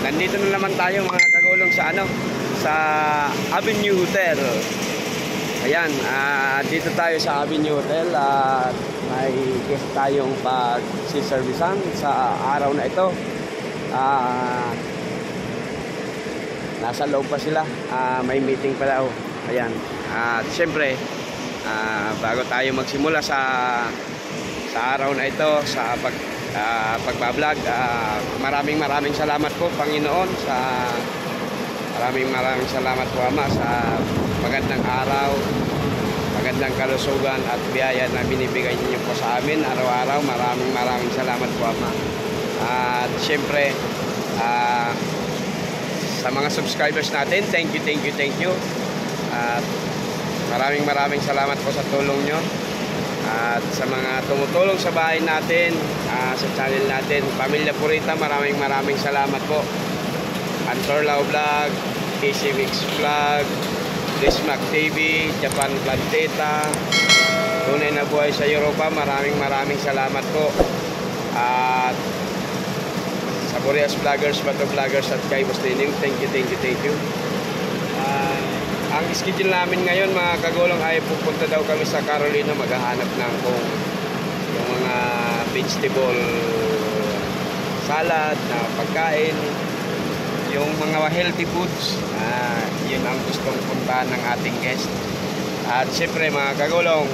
nandito na naman tayo mga kagulong sa sa Avenue Hotel. Ayan, dito tayo sa Avenue Hotel at may guest tayong pag-siservisan sa araw na ito. Nasa loob pa sila, may meeting pala. Ayan, at syempre bago tayo magsimula sa araw na ito sa pagbablog, maraming salamat po Panginoon, maraming salamat po Ama sa magandang araw, magandang kalusugan at biyaya na binibigay niyo po sa amin araw-araw. Maraming salamat po Ama. At syempre sa mga subscribers natin, thank you. At maraming salamat po sa tulong nyo. At sa mga tumutulong sa bahay natin, sa channel natin, Pamilya Purita, maraming salamat po. Antor Lao Vlog, AC Mix Vlog, Dismac TV, Japan Planteta, Tunay na Buhay sa Europa, maraming salamat po. At sa Boreas Vloggers, Bato Vloggers at kay Boss Dining, thank you. Ang schedule namin ngayon mga kagulong ay pupunta daw kami sa Carolina, maghahanap ng kung yung mga vegetable salad na pagkain, yung mga healthy foods. Yun ang gustong puntahan ng ating guest. At siyempre mga kagulong,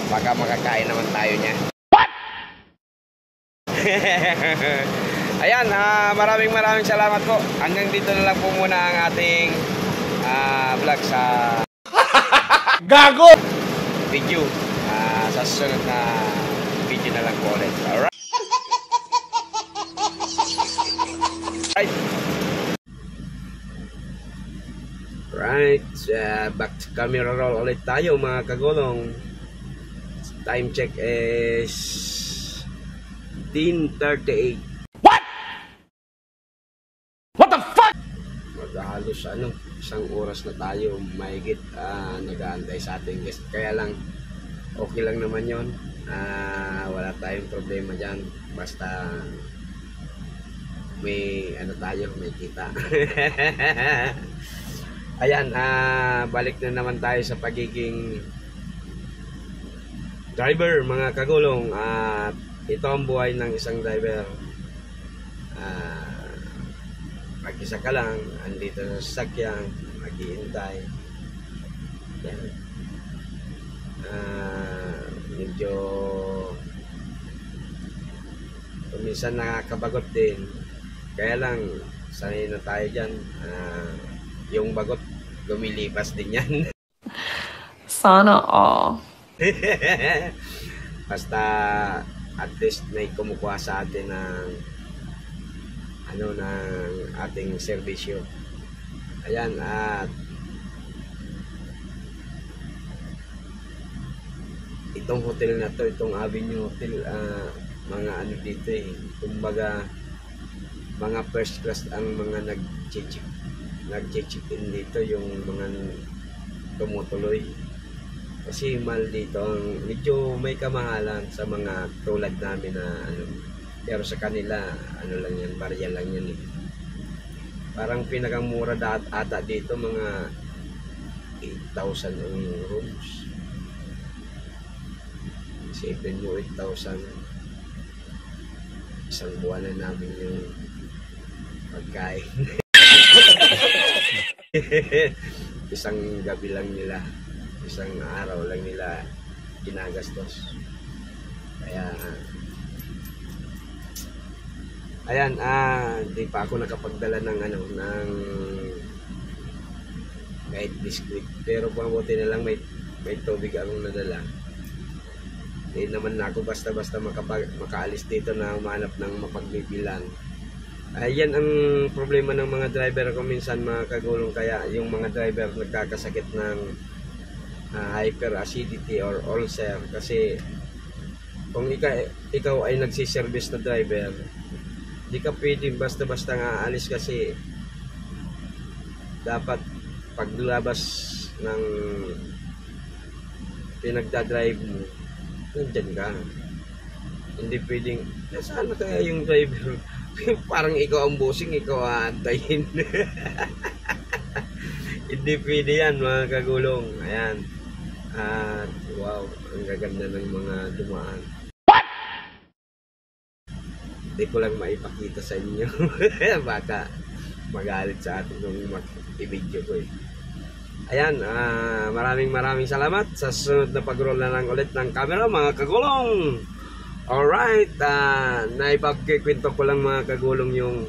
baka makakain naman tayo niya. Ayan, maraming salamat po. Hanggang dito na lang po muna ang ating vlog sa gago video. Sa susunod na video na lang po ulit. Alright, back to camera roll ulit tayo mga kagulong. Time check is 10:38. Halos isang oras na tayo mahigit nag-aantay sa ating guest. Kaya lang okay lang naman yon, wala tayong problema dyan, basta may tayo, may kita. Ayan, balik na naman tayo sa pagiging driver mga kagulong. At ito ang buhay ng isang driver. Mag-isa ka lang, andito sa sasakyan, maghihintay. Medyo minsan nakakabagot din. Kaya lang, sanay na tayo dyan. Yung bagot, lumilipas din yan. Sana all. Basta at least may kumukuha sa atin ng ng ating serbisyo. Ayan, at itong hotel na to, itong Avenue Hotel, mga dito kumbaga mga first class ang mga nag-check in dito, yung mga tumutuloy. Kasi mahal dito, medyo may kamahalan sa mga tulad namin na pero sa kanila, lang yan, barya lang yan . Parang pinakamura ata dito, mga 8,000 ang rooms. Isipin mo, 8,000. Isang buwan na namin yung pagkain. Isang gabi lang nila, isang araw lang nila ginagastos. Kaya ayan, di pa ako nakapagdala ng kahit biskuit. Pero mabuti na lang may tubig akong nadala. Hindi naman ako basta-basta makaalis dito na umanap ng mapagbibilan. Ayan ang problema ng mga driver ko minsan mga kagulong. Kaya yung mga driver nagkakasakit ng hyperacidity or ulcer. Kasi kung ikaw ay nagsiservice na driver, di ka pwede basta-basta nga alis, kasi dapat paglabas ng pinagdadrive mo, nandyan ka. Hindi pwedeng, nasaan na kaya yung driver? Parang ikaw ang bossing, ikaw aantayin. Hindi pwede yan mga kagulong. Ayan. At wow, ang gaganda ng mga dumaan. Hindi ko lang maipakita sa inyo. Baka magalit sa atin nung i-video ko eh. Ayan, maraming salamat. Sa susunod na pag-roll na lang ulit ng camera mga kagulong. Alright, naipagkikwento ko lang mga kagulong yung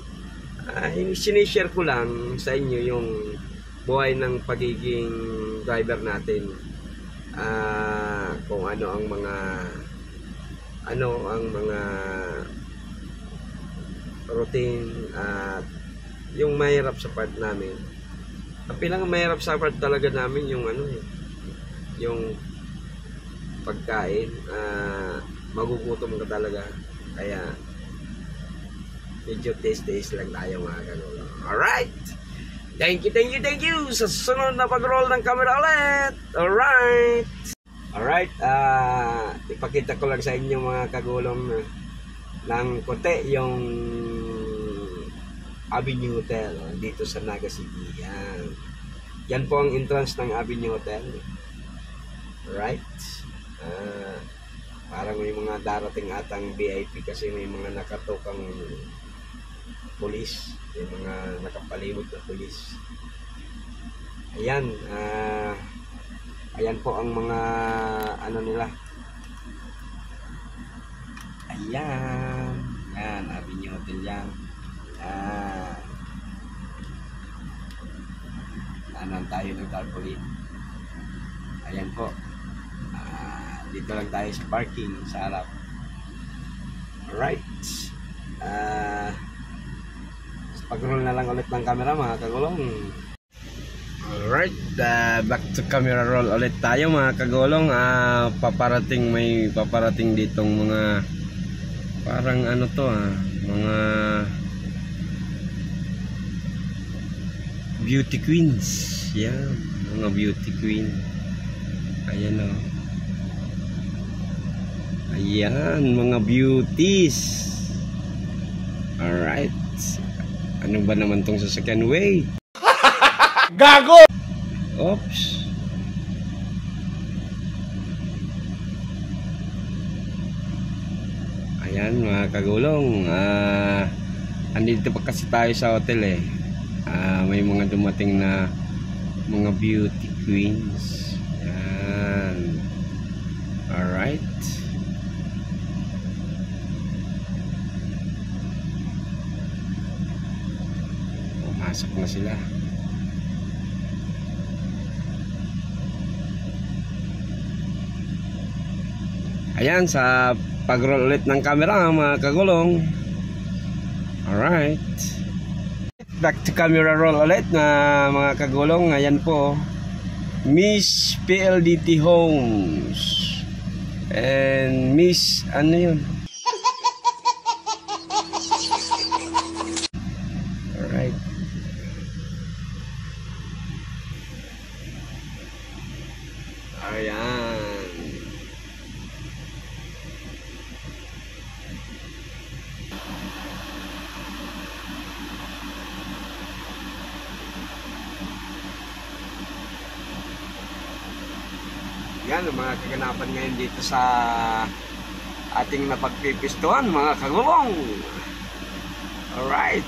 sinishare ko lang sa inyo yung buhay ng pagiging driver natin. Kung ano ang mga routine at yung mahirap sa part namin. Ang pinakamahirap sa part talaga namin yung yung pagkain. Magugutom ka talaga, kaya medyo taste lang tayo mga kagulong. Alright, thank you sa susunod na pag-roll ng camera ulit. Alright, ipakita ko lang sa inyo mga kagulong ng konti yung Avenue Hotel dito sa Naga City. Yan po ang entrance ng Avenue Hotel. Alright, parang may mga darating atang VIP kasi may mga nakatokang pulis, may mga nakapalimot na pulis. Ayan, ayan po ang mga nila. Ayan, Avenue Hotel yan. Anan tayo ng tarpaulin. Ayan po. Dito lang tayo sa parking sa harap. Alright, pag-roll na lang ulit ng camera mga kagulong. Alright, back to camera roll ulit tayo mga kagulong. May paparating ditong mga parang mga beauty queens. Yan, mga beauty queen. Ayan Ayan, mga beauties. Alright. Ano ba naman tong sasakyan? Wait. Gago! Oops. Ayan mga kagulong. Andito pa kasi tayo sa hotel eh. May mga dumating na mga beauty queens. Ayan. Alright. Pasok na sila. Ayan, sa pag-roll ulit ng camera mga kagulong. Alright, back to camera roll ulit na mga kagulong. Ayan po, Miss PLDT Homes and Miss yun. Alright. Ayan. Yan ang mga kaganapan ngayon dito sa ating napagpipistuhan mga kagulong. Alright.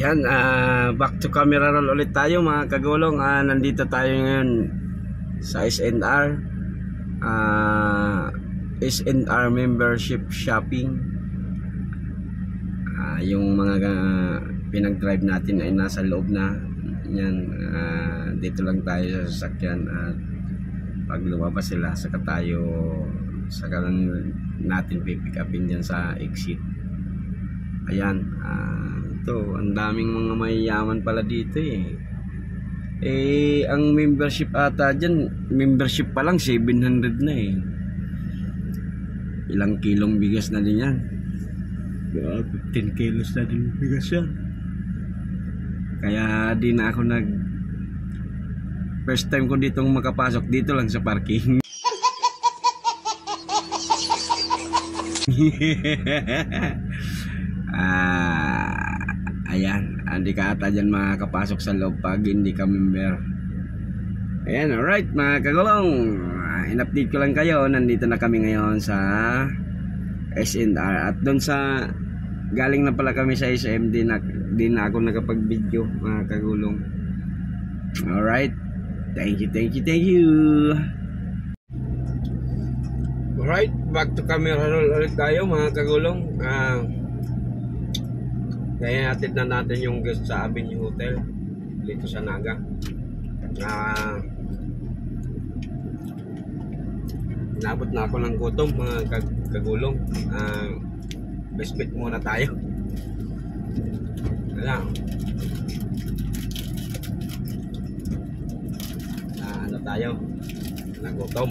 Yan, back to camera roll ulit tayo mga kagulong. Nandito tayo ngayon sa SNR. SNR membership shopping. Yung mga pinag-drive natin ay nasa loob na. Yan, dito lang tayo sa sasakyan at pag lumabas sila saka lang natin pipick upin dyan sa exit. Ayan, ito, ang daming mga mayayaman pala dito ang membership ata dyan, membership pa lang 700 na ilang kilong bigas na din yan. 15 kilos na din bigas yan. Kaya di na ako first time ko ditong makapasok dito lang sa parking. Ayan, hindi ka ata dyan makakapasok sa loob pag hindi ka member. Ayan, alright mga kagulong, in-update ko lang kayo. Nandito na kami ngayon sa SNR at doon sa galing na pala kami sa SM, di na ako nakapag-video mga kagulong. Alright, thank you. Alright, back to camera roll ulit tayo mga kagulong. Kaya atid na natin yung guest sa Avenue Hotel dito sa Naga. Nabot na ako ng gutom mga kagulong. Biscuit muna tayo. Wala. Ano tayo? Nagutom.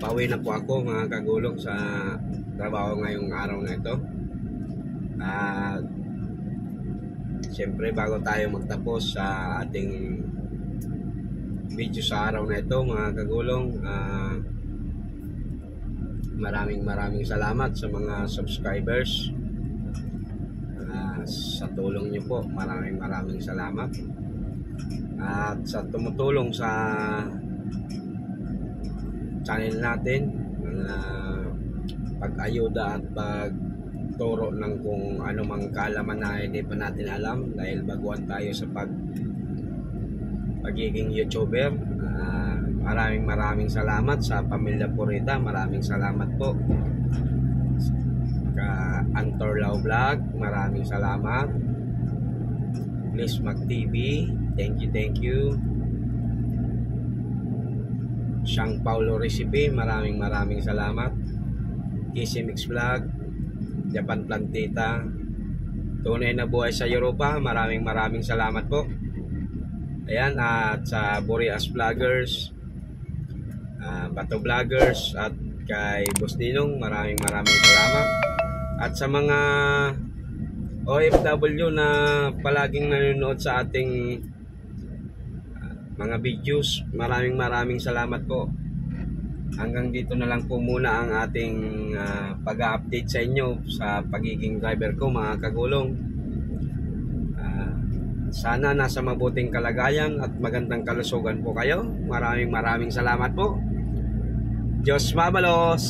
Pauwi na po ako mga kagulong sa trabaho ngayong araw na ito. Siyempre bago tayo magtapos sa ating video sa araw na ito mga kagulong, maraming salamat sa mga subscribers. Sa tulong nyo po, maraming salamat. At sa tumutulong sa channel natin, pag-ayuda at pagturo ng kung ano mang kaalaman na hindi pa natin alam dahil baguhan tayo sa pagiging YouTuber. Maraming salamat sa pamilya Purita. Maraming salamat po ka Antorlao Vlog. Maraming salamat. Please Mac TV. Thank you. Siyang Paulo Recipe. Maraming salamat. Kissy Mix Vlog, Japan Plantita, Tunay na Buhay sa Europa. Maraming salamat po. Ayan, at sa Boreas Vloggers, Bato Vloggers, at kay Boss Dinong, maraming salamat. At sa mga OFW na palaging nanonood sa ating mga videos, maraming salamat po. Hanggang dito na lang po muna ang ating pag-update sa inyo sa pagiging driver ko mga kagulong. Sana nasa mabuting kalagayan at magandang kalusugan po kayo. Maraming salamat po. Diyos mabalos.